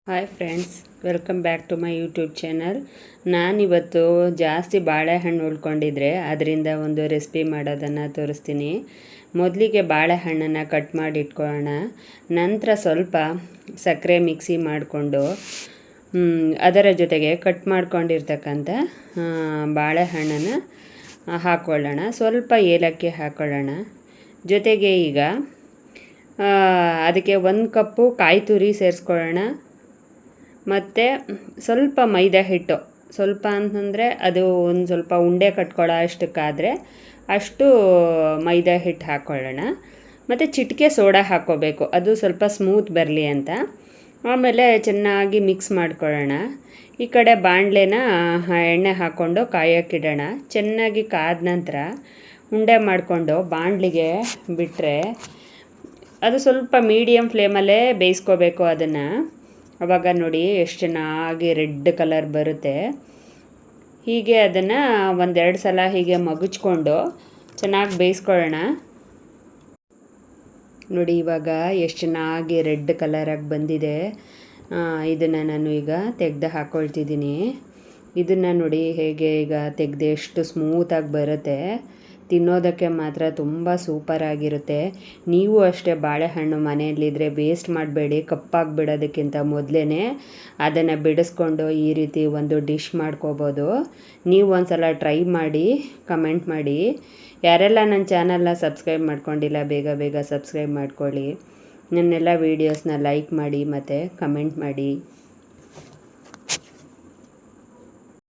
Hi friends, welcome back to my YouTube channel. ನಾನಿವತ್ತು ಜಾಸ್ತಿ ಬಾಳೆಹಣ್ಣು ಉಳ್ಕೊಂಡಿದ್ರೆ ಅದರಿಂದ ಒಂದು ರೆಸಿಪಿ ಮಾಡೋದನ್ನು ತೋರಿಸ್ತೀನಿ. ಮೊದಲಿಗೆ ಬಾಳೆಹಣ್ಣನ್ನು ಕಟ್ ಮಾಡಿ ಇಟ್ಕೊಳ್ಳೋಣ. ನಂತರ ಸ್ವಲ್ಪ ಸಕ್ಕರೆ ಮಿಕ್ಸಿ ಮಾಡಿಕೊಂಡು ಅದರ ಜೊತೆಗೆ ಕಟ್ ಮಾಡ್ಕೊಂಡಿರ್ತಕ್ಕಂಥ ಬಾಳೆಹಣ್ಣನ್ನು ಹಾಕ್ಕೊಳ್ಳೋಣ. ಸ್ವಲ್ಪ ಏಲಕ್ಕಿ ಹಾಕ್ಕೊಳ್ಳೋಣ. ಜೊತೆಗೆ ಈಗ ಅದಕ್ಕೆ 1 ಕಪ್ಪು ಕಾಯಿ ತುರಿ ಸೇರಿಸ್ಕೊಳ್ಳೋಣ. ಮತ್ತು ಸ್ವಲ್ಪ ಮೈದಾ ಹಿಟ್ಟು, ಸ್ವಲ್ಪ ಅಂತಂದರೆ ಅದು ಒಂದು ಸ್ವಲ್ಪ ಉಂಡೆ ಕಟ್ಕೊಳ್ಳೋ ಅಷ್ಟಕ್ಕಾದರೆ ಅಷ್ಟು ಮೈದಾ ಹಿಟ್ಟು ಹಾಕ್ಕೊಳ್ಳೋಣ. ಮತ್ತು ಚಿಟಿಕೆ ಸೋಡಾ ಹಾಕ್ಕೋಬೇಕು, ಅದು ಸ್ವಲ್ಪ ಸ್ಮೂತ್ ಬರಲಿ ಅಂತ. ಆಮೇಲೆ ಚೆನ್ನಾಗಿ ಮಿಕ್ಸ್ ಮಾಡ್ಕೊಳ್ಳೋಣ. ಈ ಕಡೆ ಬಾಣಲೆನ ಎಣ್ಣೆ ಹಾಕ್ಕೊಂಡು ಕಾಯೋಕ್ಕಿಡೋಣ. ಚೆನ್ನಾಗಿ ಕಾದ ನಂತರ ಉಂಡೆ ಮಾಡಿಕೊಂಡು ಬಾಣಲಿಗೆ ಬಿಟ್ಟರೆ ಅದು ಸ್ವಲ್ಪ ಮೀಡಿಯಮ್ ಫ್ಲೇಮಲ್ಲೇ ಬೇಯಿಸ್ಕೋಬೇಕು ಅದನ್ನು. ಆವಾಗ ನೋಡಿ ಎಷ್ಟು ಚೆನ್ನಾಗಿ ರೆಡ್ ಕಲರ್ ಬರುತ್ತೆ. ಹೀಗೆ ಅದನ್ನು 1-2 ಸಲ ಹೀಗೆ ಮಗುಚ್ಕೊಂಡು ಚೆನ್ನಾಗಿ ಬೇಯಿಸ್ಕೊಳ್ಳೋಣ. ನೋಡಿ ಇವಾಗ ಎಷ್ಟು ಚೆನ್ನಾಗಿ ರೆಡ್ ಕಲರಾಗಿ ಬಂದಿದೆ. ಇದನ್ನು ನಾನು ಈಗ ತೆಗೆದು ಹಾಕ್ಕೊಳ್ತಿದ್ದೀನಿ. ಇದನ್ನು ನೋಡಿ ಹೇಗೆ ಈಗ ತೆಗೆದು ಎಷ್ಟು ಸ್ಮೂತಾಗಿ ಬರುತ್ತೆ. ತಿನ್ನೋದಕ್ಕೆ ಮಾತ್ರ ತುಂಬ ಸೂಪರಾಗಿರುತ್ತೆ. ನೀವು ಅಷ್ಟೇ ಬಾಳೆಹಣ್ಣು ಮನೆಯಲ್ಲಿದ್ದರೆ ವೇಸ್ಟ್ ಮಾಡಬೇಡಿ. ಕಪ್ಪಾಗಿ ಬಿಡೋದಕ್ಕಿಂತ ಮೊದಲೇ ಅದನ್ನು ಬಿಡಿಸ್ಕೊಂಡು ಈ ರೀತಿ ಒಂದು ಡಿಶ್ ಮಾಡ್ಕೋಬೋದು. ನೀವು ಒಂದು ಸಲ ಟ್ರೈ ಮಾಡಿ ಕಮೆಂಟ್ ಮಾಡಿ. ಯಾರೆಲ್ಲ ನನ್ನ ಚಾನಲ್ನ ಸಬ್ಸ್ಕ್ರೈಬ್ ಮಾಡ್ಕೊಂಡಿಲ್ಲ ಬೇಗ ಸಬ್ಸ್ಕ್ರೈಬ್ ಮಾಡ್ಕೊಳ್ಳಿ. ನನ್ನೆಲ್ಲ ವೀಡಿಯೋಸ್ನ ಲೈಕ್ ಮಾಡಿ ಮತ್ತು ಕಮೆಂಟ್ ಮಾಡಿ.